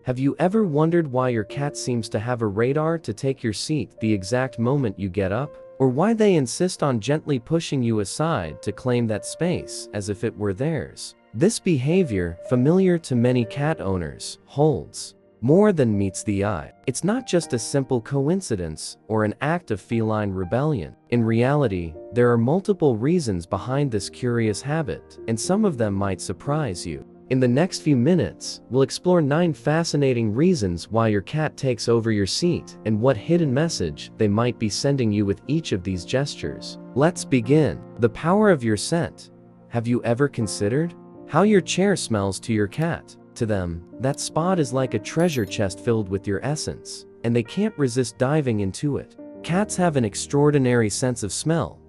Have you ever wondered why your cat seems to have a radar to take your seat the exact moment you get up? Or why they insist on gently pushing you aside to claim that space as if it were theirs? This behavior, familiar to many cat owners, holds more than meets the eye. It's not just a simple coincidence or an act of feline rebellion. In reality, there are multiple reasons behind this curious habit, and some of them might surprise you. In the next few minutes, we'll explore 9 fascinating reasons why your cat takes over your seat and what hidden message they might be sending you with each of these gestures. Let's begin. The power of your scent. Have you ever considered how your chair smells to your cat? To them, that spot is like a treasure chest filled with your essence, and they can't resist diving into it. Cats have an extraordinary sense of smell,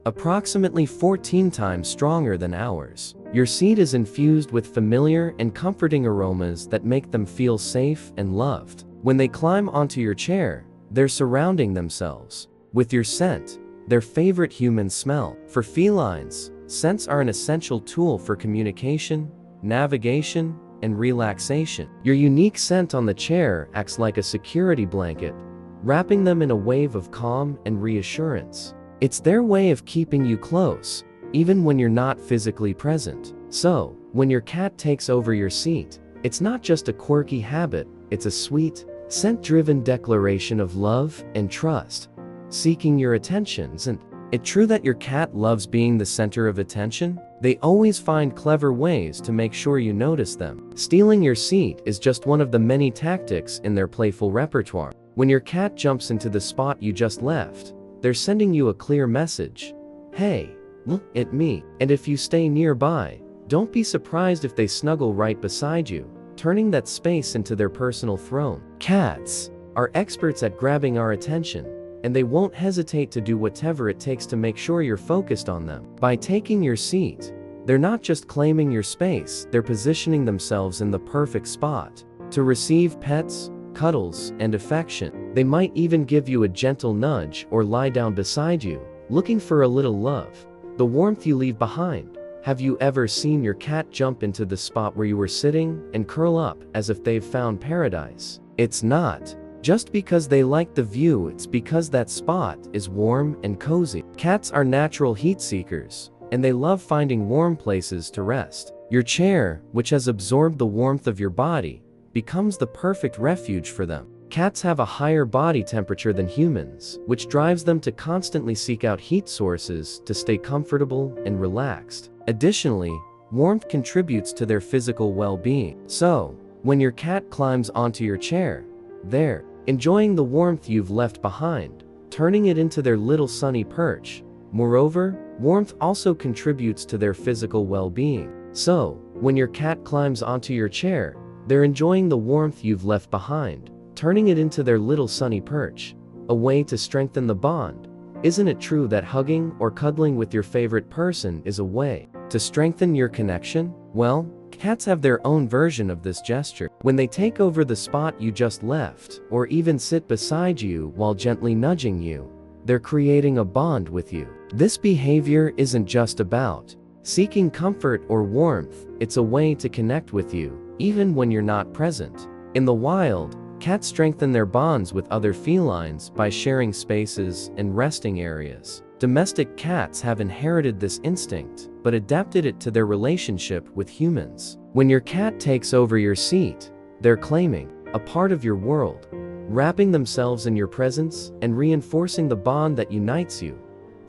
approximately 14 times stronger than ours. Your seat is infused with familiar and comforting aromas that make them feel safe and loved. When they climb onto your chair, they're surrounding themselves with your scent, their favorite human smell. For felines, scents are an essential tool for communication, navigation, and relaxation. Your unique scent on the chair acts like a security blanket, wrapping them in a wave of calm and reassurance. It's their way of keeping you close, even when you're not physically present. So, when your cat takes over your seat, it's not just a quirky habit, it's a sweet, scent-driven declaration of love and trust, seeking your attention. Isn't it true that your cat loves being the center of attention? They always find clever ways to make sure you notice them. Stealing your seat is just one of the many tactics in their playful repertoire. When your cat jumps into the spot you just left, they're sending you a clear message. Hey, look at me. And if you stay nearby, don't be surprised if they snuggle right beside you, turning that space into their personal throne. Cats are experts at grabbing our attention, and they won't hesitate to do whatever it takes to make sure you're focused on them. By taking your seat, they're not just claiming your space, they're positioning themselves in the perfect spot to receive pets, cuddles, and affection. They might even give you a gentle nudge or lie down beside you, looking for a little love, the warmth you leave behind. Have you ever seen your cat jump into the spot where you were sitting and curl up as if they've found paradise? It's not just because they like the view, it's because that spot is warm and cozy. Cats are natural heat seekers, and they love finding warm places to rest. Your chair, which has absorbed the warmth of your body, becomes the perfect refuge for them. Cats have a higher body temperature than humans, which drives them to constantly seek out heat sources to stay comfortable and relaxed. Additionally, warmth contributes to their physical well-being. So, when your cat climbs onto your chair, they're enjoying the warmth you've left behind, turning it into their little sunny perch. Moreover, warmth also contributes to their physical well-being. So, when your cat climbs onto your chair, they're enjoying the warmth you've left behind, turning it into their little sunny perch, a way to strengthen the bond. Isn't it true that hugging or cuddling with your favorite person is a way to strengthen your connection? Well, cats have their own version of this gesture. When they take over the spot you just left, or even sit beside you while gently nudging you, they're creating a bond with you. This behavior isn't just about seeking comfort or warmth, it's a way to connect with you, even when you're not present. In the wild, cats strengthen their bonds with other felines by sharing spaces and resting areas. Domestic cats have inherited this instinct, but adapted it to their relationship with humans. When your cat takes over your seat, they're claiming a part of your world, wrapping themselves in your presence and reinforcing the bond that unites you.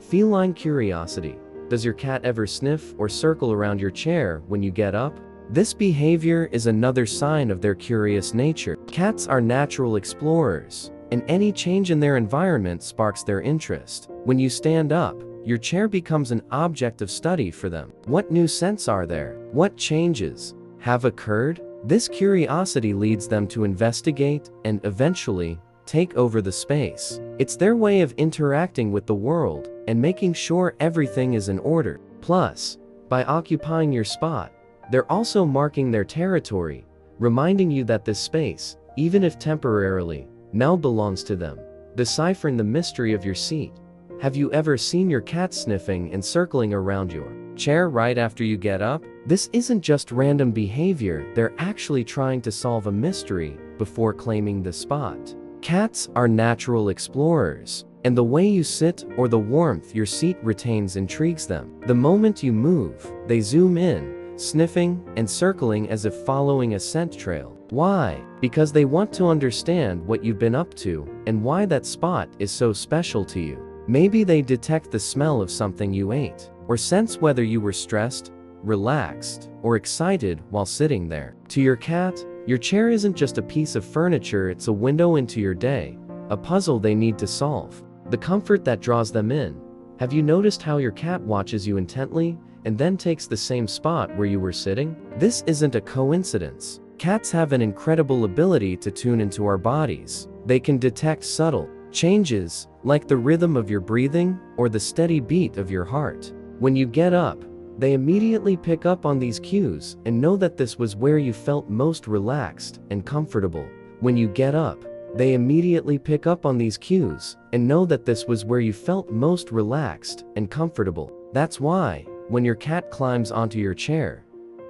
Feline curiosity. Does your cat ever sniff or circle around your chair when you get up? This behavior is another sign of their curious nature. Cats are natural explorers, and any change in their environment sparks their interest. When you stand up, your chair becomes an object of study for them. What new scents are there? What changes have occurred? This curiosity leads them to investigate and eventually take over the space. It's their way of interacting with the world and making sure everything is in order. Plus, by occupying your spot, they're also marking their territory, reminding you that this space, even if temporarily, now belongs to them. Deciphering the mystery of your seat. Have you ever seen your cat sniffing and circling around your chair right after you get up? This isn't just random behavior, they're actually trying to solve a mystery before claiming the spot. Cats are natural explorers, and the way you sit or the warmth your seat retains intrigues them. The moment you move, they zoom in, sniffing and circling as if following a scent trail. Why? Because they want to understand what you've been up to and why that spot is so special to you. Maybe they detect the smell of something you ate, or sense whether you were stressed, relaxed, or excited while sitting there. To your cat, your chair isn't just a piece of furniture, it's a window into your day, a puzzle they need to solve, the comfort that draws them in. Have you noticed how your cat watches you intently and then takes the same spot where you were sitting? This isn't a coincidence. Cats have an incredible ability to tune into our bodies. They can detect subtle changes, like the rhythm of your breathing or the steady beat of your heart. When you get up, they immediately pick up on these cues and know that this was where you felt most relaxed and comfortable. When you get up, they immediately pick up on these cues and know that this was where you felt most relaxed and comfortable. That's why, when your cat climbs onto your chair,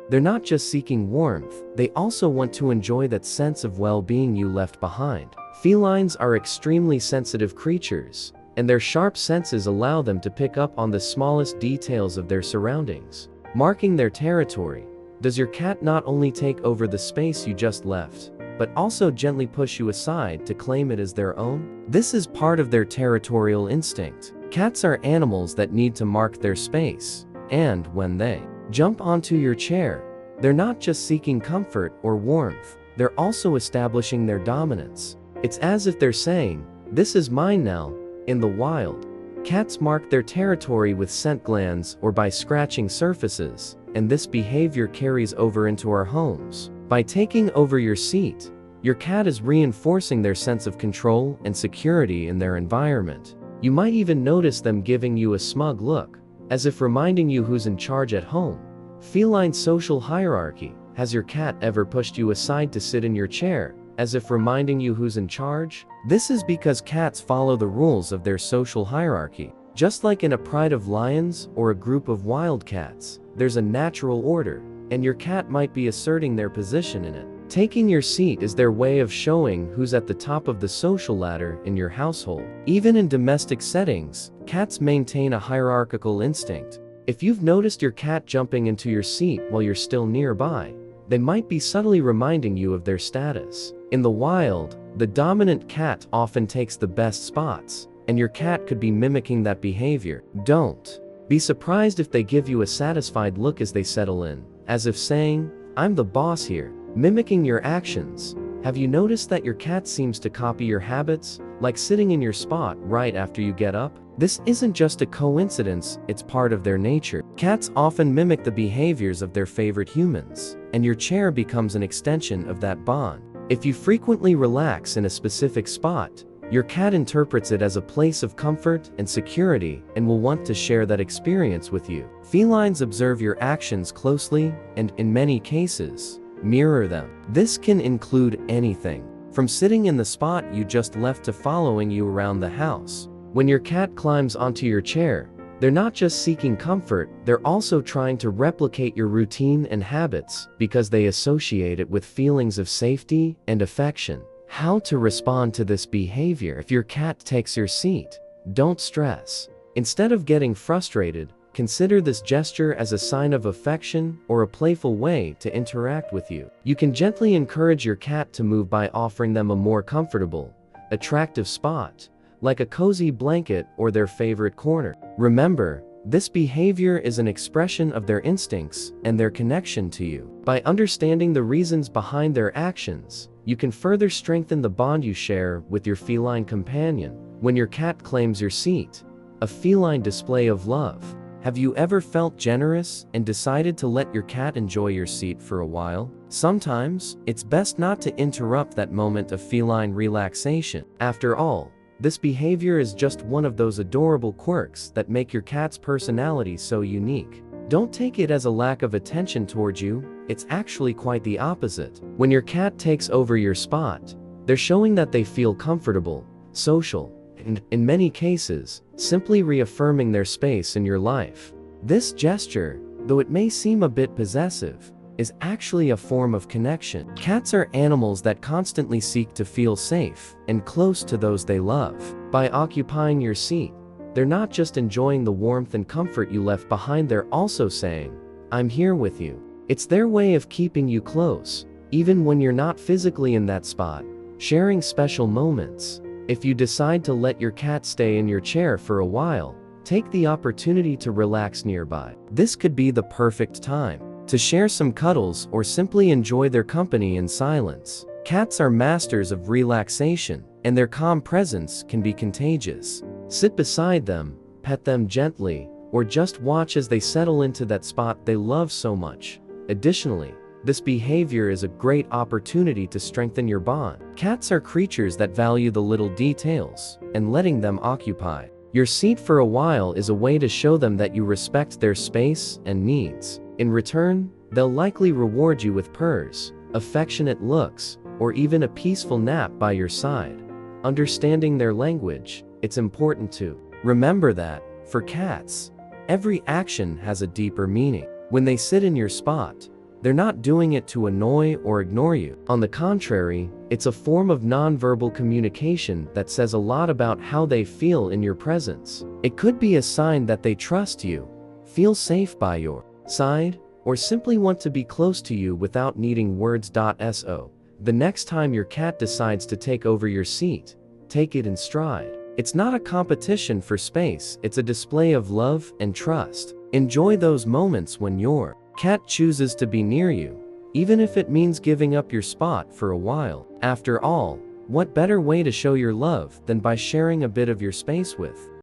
they're not just seeking warmth, they also want to enjoy that sense of well-being you left behind. Felines are extremely sensitive creatures, and their sharp senses allow them to pick up on the smallest details of their surroundings. Marking their territory, does your cat not only take over the space you just left, but also gently push you aside to claim it as their own? This is part of their territorial instinct. Cats are animals that need to mark their space, and when they jump onto your chair, they're not just seeking comfort or warmth, they're also establishing their dominance. It's as if they're saying, "This is mine now." In the wild, cats mark their territory with scent glands or by scratching surfaces, and this behavior carries over into our homes. By taking over your seat, your cat is reinforcing their sense of control and security in their environment. You might even notice them giving you a smug look, as if reminding you who's in charge at home. Feline social hierarchy. Has your cat ever pushed you aside to sit in your chair, as if reminding you who's in charge? This is because cats follow the rules of their social hierarchy. Just like in a pride of lions or a group of wild cats, there's a natural order, and your cat might be asserting their position in it. Taking your seat is their way of showing who's at the top of the social ladder in your household. Even in domestic settings, cats maintain a hierarchical instinct. If you've noticed your cat jumping into your seat while you're still nearby, they might be subtly reminding you of their status. In the wild, the dominant cat often takes the best spots, and your cat could be mimicking that behavior. Don't be surprised if they give you a satisfied look as they settle in, as if saying, "I'm the boss here." Mimicking your actions. Have you noticed that your cat seems to copy your habits, like sitting in your spot right after you get up? This isn't just a coincidence, it's part of their nature. Cats often mimic the behaviors of their favorite humans, and your chair becomes an extension of that bond. If you frequently relax in a specific spot, your cat interprets it as a place of comfort and security and will want to share that experience with you. Felines observe your actions closely and, in many cases, mirror them. This can include anything from sitting in the spot you just left to following you around the house. When your cat climbs onto your chair, they're not just seeking comfort, they're also trying to replicate your routine and habits because they associate it with feelings of safety and affection. How to respond to this behavior? If your cat takes your seat, don't stress. Instead of getting frustrated, consider this gesture as a sign of affection or a playful way to interact with you. You can gently encourage your cat to move by offering them a more comfortable, attractive spot, like a cozy blanket or their favorite corner. Remember, this behavior is an expression of their instincts and their connection to you. By understanding the reasons behind their actions, you can further strengthen the bond you share with your feline companion. When your cat claims your seat, a feline display of love. Have you ever felt generous and decided to let your cat enjoy your seat for a while? Sometimes, it's best not to interrupt that moment of feline relaxation. After all, this behavior is just one of those adorable quirks that make your cat's personality so unique. Don't take it as a lack of attention towards you, it's actually quite the opposite. When your cat takes over your spot, they're showing that they feel comfortable, social, and, in many cases, simply reaffirming their space in your life. This gesture, though it may seem a bit possessive, is actually a form of connection. Cats are animals that constantly seek to feel safe and close to those they love. By occupying your seat, they're not just enjoying the warmth and comfort you left behind, they're also saying, "I'm here with you." It's their way of keeping you close, even when you're not physically in that spot, sharing special moments. If you decide to let your cat stay in your chair for a while, take the opportunity to relax nearby. This could be the perfect time to share some cuddles or simply enjoy their company in silence. Cats are masters of relaxation, and their calm presence can be contagious. Sit beside them, pet them gently, or just watch as they settle into that spot they love so much. Additionally, this behavior is a great opportunity to strengthen your bond. Cats are creatures that value the little details, and letting them occupy your seat for a while is a way to show them that you respect their space and needs. In return, they'll likely reward you with purrs, affectionate looks, or even a peaceful nap by your side. Understanding their language, it's important to remember that, for cats, every action has a deeper meaning. When they sit in your spot, they're not doing it to annoy or ignore you. On the contrary, it's a form of nonverbal communication that says a lot about how they feel in your presence. It could be a sign that they trust you, feel safe by your side, or simply want to be close to you without needing words. So, the next time your cat decides to take over your seat, take it in stride. It's not a competition for space, it's a display of love and trust. Enjoy those moments when your cat chooses to be near you, even if it means giving up your spot for a while. After all, what better way to show your love than by sharing a bit of your space with